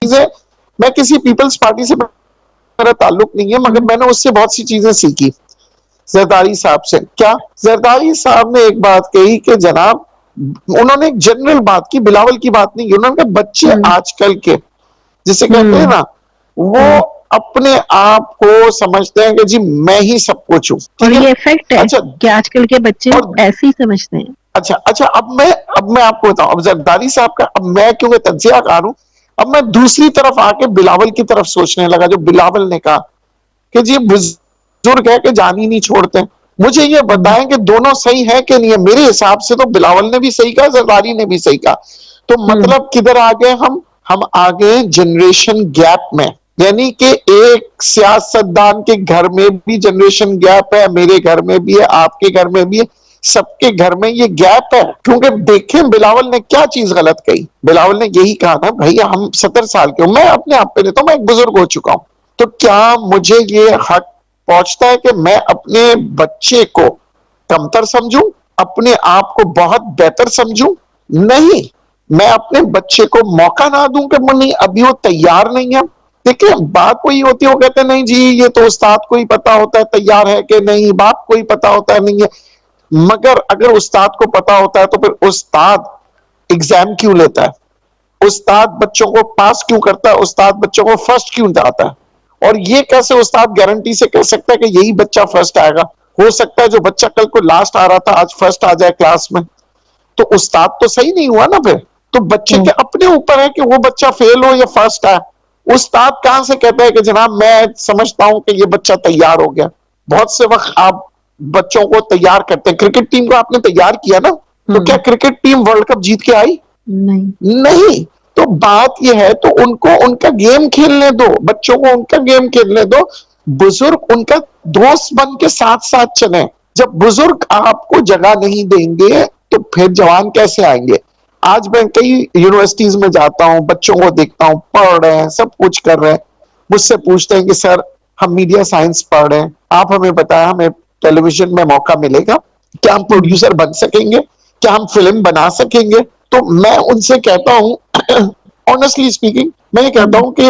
चीजें, मैं किसी पीपल्स पार्टी से मेरा ताल्लुक नहीं है, मगर मैंने उससे बहुत सी चीजें सीखी जरदारी साहब से। क्या जरदारी साहब ने एक बात कही कि जनाब, उन्होंने एक जनरल बात की, बिलावल की बात नहीं की, उन्होंने कहा बच्चे आजकल के जिसे कहते हैं ना, वो अपने आप को समझते हैं कि जी मैं ही सब कुछ हूँ। और ये इफेक्ट है अच्छा, कि आजकल के बच्चे ऐसे ही समझते हैं। अच्छा, अब मैं आपको बताऊं, अब जरदारी साहब का, अब मैं क्योंकि तज्जियाकार हूं, अब मैं दूसरी तरफ आके बिलावल की तरफ सोचने लगा। जो बिलावल ने कहा कि जी बुजुर्ग है कि जान ही नहीं छोड़ते, मुझे ये बताएं कि दोनों सही है कि नहीं है। मेरे हिसाब से तो बिलावल ने भी सही कहा, जरदारी ने भी सही कहा। तो मतलब किधर आ गए हम आ गए जनरेशन गैप में। यानी कि एक सियासतदान के घर में भी जनरेशन गैप है, मेरे घर में भी है, आपके घर में भी है, सबके घर में ये गैप है। क्योंकि देखें बिलावल ने क्या चीज गलत कही। बिलावल ने यही कहा ना, भैया हम 70 साल के, मैं अपने आप पे लेता हूं, मैं एक बुजुर्ग हो चुका हूं, तो क्या मुझे ये हक पहुंचता है कि मैं अपने बच्चे को कमतर समझूं, अपने आप को बहुत बेहतर समझूं? नहीं, मैं अपने बच्चे को मौका ना दूं कि नहीं अभी वो तैयार नहीं है। देखिए बात वही होती है, वो कहते हैं नहीं जी ये तो उस्ताद को ही पता होता है तैयार है कि नहीं, बाप को ही पता होता है नहीं है। मगर अगर उस्ताद को पता होता है तो फिर उस्ताद एग्जाम क्यों लेता है? उस्ताद बच्चों को पास क्यों करता है? उस्ताद बच्चों को फर्स्ट क्यों जाता है? और ये कैसे उस्ताद गारंटी से कह सकता है कि यही बच्चा फर्स्ट आएगा? हो सकता है जो बच्चा कल को लास्ट आ रहा था आज फर्स्ट आ जाए क्लास में, तो उस्ताद तो सही नहीं हुआ ना। फिर तो बच्चे के अपने ऊपर है कि वो बच्चा फेल हो या फर्स्ट आए। उस्ताद कहां से कहता है कि जनाब मैं समझता हूं कि ये बच्चा तैयार हो गया। बहुत से वक्त आप बच्चों को तैयार करते हैं, क्रिकेट टीम को आपने तैयार किया ना, तो क्या क्रिकेट टीम वर्ल्ड कप जीत के आई? नहीं। तो बात यह है, तो उनको उनका गेम खेलने दो, बच्चों को उनका गेम खेलने दो, बुजुर्ग उनका दोस्त बन के साथ साथ चले। जब बुजुर्ग आपको जगह नहीं देंगे तो फिर जवान कैसे आएंगे? आज मैं कई यूनिवर्सिटीज में जाता हूं, बच्चों को देखता हूं, पढ़ रहे हैं, सब कुछ कर रहे हैं, मुझसे पूछते हैं कि सर हम मीडिया साइंस पढ़ रहे हैं, आप हमें बताएं हमें टेलीविजन में मौका मिलेगा? क्या हम प्रोड्यूसर बन सकेंगे? क्या हम फिल्म बना सकेंगे? तो मैं उनसे कहता हूं ऑनेस्टली स्पीकिंग, मैं ये कहता हूं कि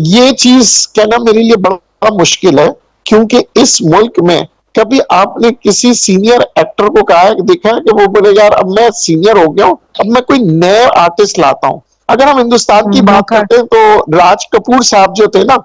ये चीज कहना मेरे लिए बड़ा मुश्किल है। क्योंकि इस मुल्क में कभी आपने किसी सीनियर एक्टर को कहा है, देखा है कि वो बोले यार अब मैं सीनियर हो गया हूं, अब मैं कोई नए आर्टिस्ट लाता हूं? अगर हम हिंदुस्तान की बात करते हैं तो राज कपूर साहब जो थे ना,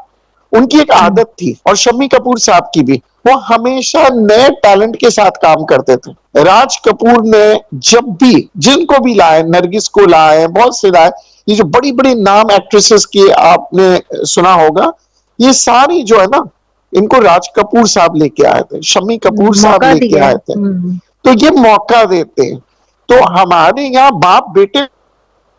उनकी एक आदत थी, और शम्मी कपूर साहब की भी, वो हमेशा नए टैलेंट के साथ काम करते थे। राज कपूर ने जब भी जिनको भी लाए, नरगिस को लाए, बहुत से लाए, ये जो बड़ी बड़ी नाम एक्ट्रेसेस की आपने सुना होगा, ये सारी जो है ना, इनको राज कपूर साहब लेके आए थे, शम्मी कपूर साहब लेके आए थे। तो ये मौका देते हैं। तो हमारे यहाँ बाप बेटे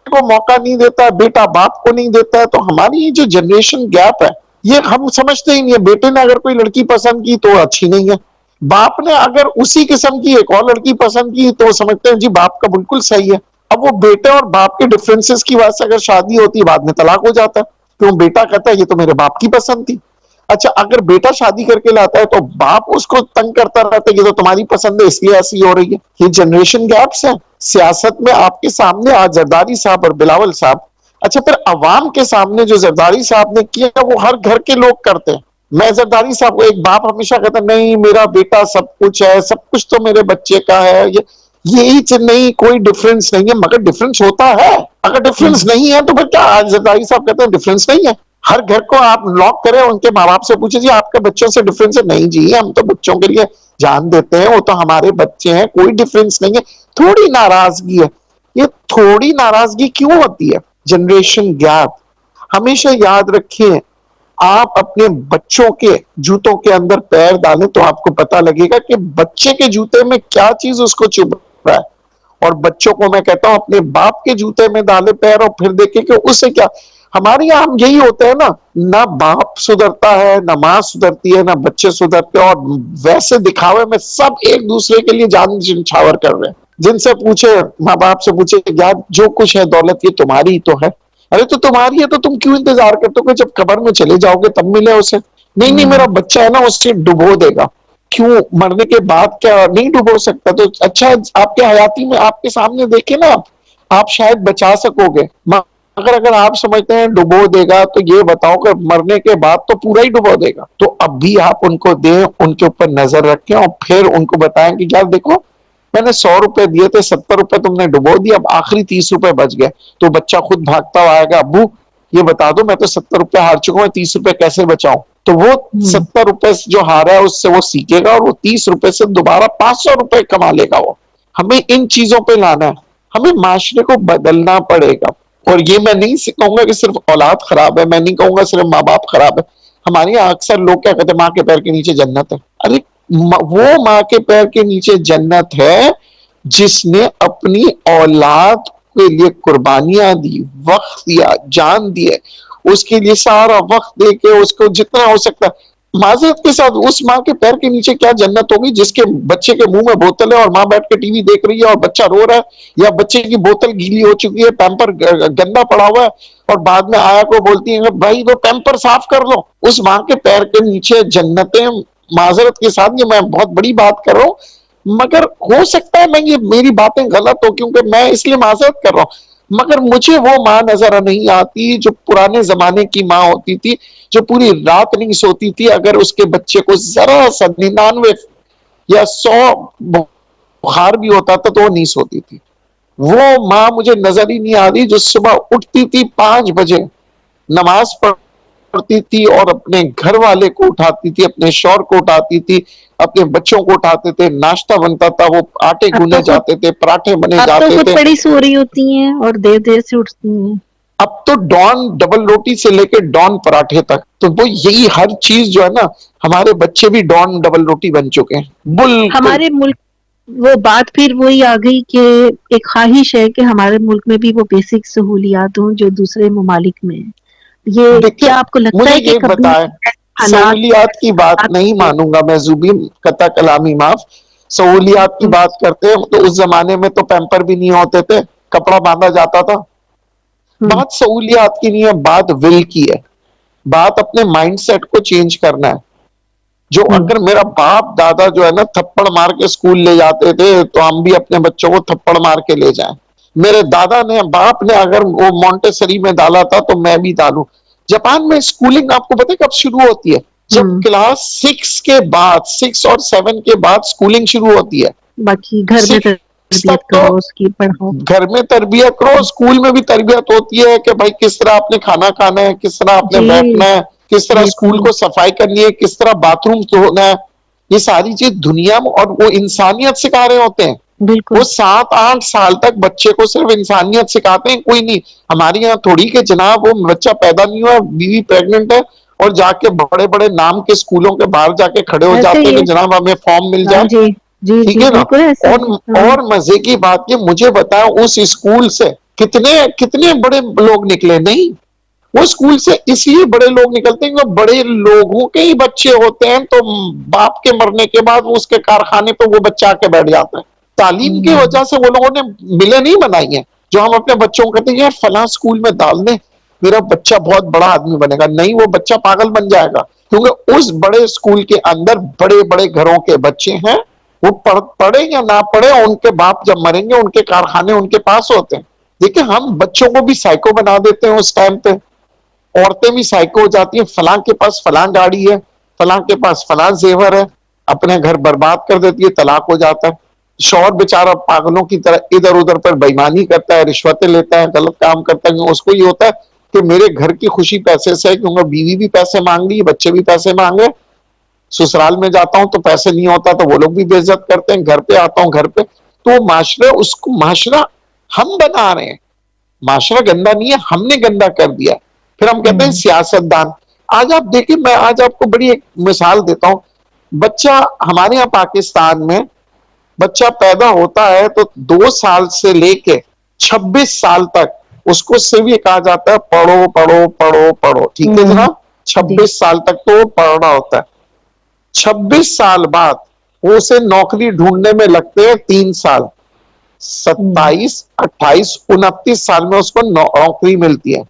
को मौका नहीं देता है, बेटा बाप को नहीं देता है, तो हमारी ये जो जनरेशन गैप है, ये हम समझते ही नहीं है। बेटे ने अगर कोई लड़की पसंद की तो अच्छी नहीं है, बाप ने अगर उसी किस्म की एक और लड़की पसंद की तो समझते हैं जी बाप का बिल्कुल सही है। अब वो बेटे और बाप के डिफरेंसेस की वजह से अगर शादी होती है, बाद में तलाक हो जाता है, क्यों? बेटा कहता है ये तो मेरे बाप की पसंद थी। अच्छा, अगर बेटा शादी करके लाता है तो बाप उसको तंग करता रहता है, ये तो तुम्हारी पसंद है इसलिए ऐसी हो रही है। ये जनरेशन गैप्स है सियासत में। आपके सामने आज जरदारी साहब और बिलावल साहब, अच्छा फिर अवाम के सामने जो जरदारी साहब ने किया वो हर घर के लोग करते हैं। मैं जरदारी साहब को, एक बाप हमेशा कहता नहीं मेरा बेटा सब कुछ है, सब कुछ तो मेरे बच्चे का है, यही नहीं, कोई डिफरेंस नहीं है। मगर डिफरेंस होता है। अगर डिफरेंस नहीं है तो फिर क्या? आज जरदारी साहब कहते हैं डिफरेंस नहीं है। हर घर को आप लॉक करें, उनके माँ बाप से पूछे जी आपके बच्चों से डिफरेंस है? नहीं जी, हम तो बच्चों के लिए जान देते हैं, वो तो हमारे बच्चे हैं, कोई डिफरेंस नहीं है। थोड़ी नाराजगी है। ये थोड़ी नाराजगी क्यों होती है? Generation gap. हमेशा याद रखिए, आप अपने बच्चों के जूतों के अंदर पैर डालें तो आपको पता लगेगा कि बच्चे के जूते में क्या चीज उसको चुभ रहा है। और बच्चों को मैं कहता हूं अपने बाप के जूते में डाले पैर और फिर देखे कि उससे क्या। हमारे यहाँ हम यही होते हैं ना बाप सुधरता है, ना माँ सुधरती है, ना बच्चे सुधरते हैं, और वैसे दिखावे में सब एक दूसरे के लिए जान न्यौछावर कर रहे हैं। जिनसे पूछे, माँ बाप से पूछे, यार जो कुछ है दौलत ये तुम्हारी ही तो है। अरे तो तुम्हारी है तो तुम क्यों इंतजार करते हो कि जब कब्र में चले जाओगे तब मिले उसे? नहीं, मेरा बच्चा है ना, उससे डुबो देगा। क्यों? मरने के बाद क्या नहीं डुबो सकता? तो अच्छा आपके हयाती में आपके सामने देखे ना, आप शायद बचा सकोगे। अगर अगर आप समझते हैं डुबो देगा, तो ये बताओ कि मरने के बाद तो पूरा ही डुबो देगा। तो अब भी आप उनको दें, उनके ऊपर नजर रखें और फिर उनको बताएं कि यार देखो, मैंने 100 रुपए दिए थे, 70 रुपए तुमने डुबो दिया, अब आखिरी 30 रुपए बच गए। तो बच्चा खुद भागता हुआ आएगा, अब्बू ये बता दो, मैं तो 70 रुपए हार चुका हूँ, 30 रुपए कैसे बचाऊं। तो वो 70 रुपए जो हारा है उससे वो सीखेगा और वो 30 रुपए से दोबारा 500 रुपए कमा लेगा। वो हमें इन चीजों पे लाना है, हमें माशरे को बदलना पड़ेगा। और ये मैं नहीं कहूंगा कि सिर्फ औलाद खराब है, मैं नहीं कहूंगा सिर्फ माँ बाप खराब है। हमारे यहाँ अक्सर लोग क्या कहते हैं, माँ के पैर के नीचे जन्नत है। अरे वो माँ के पैर के नीचे जन्नत है जिसने अपनी औलाद के लिए कुर्बानियां दी, वक्त दिया, जान दिए, उसके लिए सारा वक्त दे के उसको जितना हो सकता है। माजरत के साथ उस माँ के पैर के नीचे क्या जन्नत होगी जिसके बच्चे के मुंह में बोतल है और माँ बैठ के टीवी देख रही है और बच्चा रो रहा है, या बच्चे की बोतल गीली हो चुकी है, पैम्पर गंदा पड़ा हुआ है, और बाद में आया को बोलती है भाई वो पैम्पर साफ कर लो। उस माँ के पैर के नीचे जन्नतें, माजरत के साथ ये मैं बहुत बड़ी बात कर रहा हूँ, मगर हो सकता है मैं ये मेरी बातें गलत हो, क्योंकि मैं इसलिए माजरत कर रहा हूँ, मगर मुझे वो माँ नजर नहीं आती जो पुराने जमाने की माँ होती थी, जो पूरी रात नहीं सोती थी अगर उसके बच्चे को जरा सा 99 या 100 बुखार भी होता था तो वो नहीं सोती थी। वो माँ मुझे नजर ही नहीं आ रही जो सुबह उठती थी 5 बजे, नमाज पढ़ती थी और अपने घर वाले को उठाती थी, अपने शौहर को उठाती थी, अपने बच्चों को उठाते थे, नाश्ता बनता था, वो आटे अब गूने तो खुद जाते थे, पराठे बने अब तो जाते खुद थे। बड़ी सो रही होती हैं और देर देर से उठती हैं। अब तो डॉन डबल रोटी से लेके डॉन पराठे तक, तो वो यही हर चीज जो है ना, हमारे बच्चे भी डॉन डबल रोटी बन चुके हैं बिल्कुल। हमारे मुल्क वो बात फिर वही आ गई कि एक ख्वाहिश है कि हमारे मुल्क में भी वो बेसिक सहूलियात हों जो दूसरे ममालिक में है। ये देखिए, क्या आपको लगता मुझे है कि ये कभी बताएं, हालात सहूलियात की बात नहीं के मानूंगा मैं जूबी, कता कलामी माफ। सहूलियात की बात करते हैं तो उस जमाने में तो पैम्पर भी नहीं होते थे, कपड़ा बांधा जाता था। बात सहूलियात की नहीं है, बात विल की है, बात अपने माइंडसेट को चेंज करना है। जो अगर मेरा बाप दादा जो है ना थप्पड़ मार के स्कूल ले जाते थे, तो हम भी अपने बच्चों को थप्पड़ मार के ले जाएं। मेरे दादा ने, बाप ने अगर वो मॉन्टेसरी में डाला था तो मैं भी डालूं। जापान में स्कूलिंग आपको पता है कब शुरू होती है? जब क्लास 6 के बाद, 6 और 7 के बाद स्कूलिंग शुरू होती है। बाकी घर में 6 तरबियत तक तो करो, उसकी पढ़ाओ। घर में तरबियत करो, स्कूल में भी तरबियत होती है कि भाई किस तरह आपने खाना खाना है, किस तरह आपने जी, बैठना है, किस तरह स्कूल बिल्कुल, को सफाई करनी है, किस तरह बाथरूम धोना है। ये सारी चीज दुनिया में, और वो इंसानियत सिखा रहे होते हैं। बिल्कुल। वो 7-8 साल तक बच्चे को सिर्फ इंसानियत सिखाते हैं, कोई नहीं। हमारे यहाँ थोड़ी के जनाब वो बच्चा पैदा नहीं हुआ, बीवी प्रेग्नेंट है और जाके बड़े बड़े नाम के स्कूलों के बाहर जाके खड़े हो ऐसे जाते ही हैं कि है। जनाब हमें फॉर्म मिल हाँ जाए। जी, जी, ठीक जी, है ना? बिल्कुल ऐसे ही है। हाँ, और मजे की बात ये, मुझे बताया उस स्कूल से कितने कितने बड़े लोग निकले। नहीं, वो स्कूल से इसलिए बड़े लोग निकलते हैं, बड़े लोगों के ही बच्चे होते हैं, तो बाप के मरने के बाद वो उसके कारखाने पे वो बच्चा आके बैठ जाता है। तालीम की वजह से वो लोगों ने मिले नहीं बनाई है। जो हम अपने बच्चों को कहते हैं यार फला स्कूल में डाल दे, मेरा बच्चा बहुत बड़ा आदमी बनेगा, नहीं, वो बच्चा पागल बन जाएगा, क्योंकि उस बड़े स्कूल के अंदर बड़े बड़े घरों के बच्चे हैं। वो पढ़े या ना पढ़े, उनके बाप जब मरेंगे उनके कारखाने उनके पास होते हैं। देखिए, हम बच्चों को भी साइको बना देते हैं उस टाइम पे, औरतें भी साइको हो जाती हैं, फलां के पास फलां गाड़ी है, फलां के पास फलां जेवर है, अपने घर बर्बाद कर देती है, तलाक हो जाता है। शौहर बेचारा पागलों की तरह इधर उधर पर बेईमानी करता है, रिश्वतें लेता है, गलत काम करता है। उसको ये होता है कि मेरे घर की खुशी पैसे से है, क्योंकि बीवी भी पैसे मांग रही है, बच्चे भी पैसे मांगे। ससुराल में जाता हूं तो पैसे नहीं होता तो वो लोग भी बेइज्जत करते हैं, घर पे आता हूं घर पे तो माशरा, उसको माशरा हम बना रहे हैं। माशरा गंदा नहीं है, हमने गंदा कर दिया। फिर हम कहते हैं सियासतदान। आज आप देखिए, मैं आज आपको बड़ी एक मिसाल देता हूं। बच्चा हमारे यहाँ पाकिस्तान में बच्चा पैदा होता है तो 2 साल से लेके 26 साल तक उसको सिर्फ ये कहा जाता है पढ़ो पढ़ो पढ़ो पढ़ो। ठीक है जनाब, 26 साल तक तो वो पढ़ रहा होता है। 26 साल बाद वो उसे नौकरी ढूंढने में लगते हैं 3 साल। 27, 28, 29 साल में उसको नौकरी मिलती है।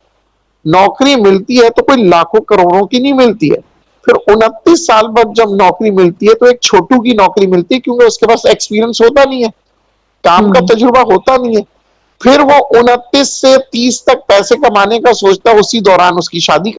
नौकरी मिलती है तो कोई लाखों करोड़ों की नहीं मिलती है। फिर 29 साल बाद जब नौकरी मिलती है तो एक छोटू की नौकरी मिलती है, क्योंकि उसके पास एक्सपीरियंस होता नहीं है, काम का तजुर्बा होता नहीं है। फिर वो 29 से 30 तक पैसे कमाने का सोचता, उसी दौरान उसकी शादी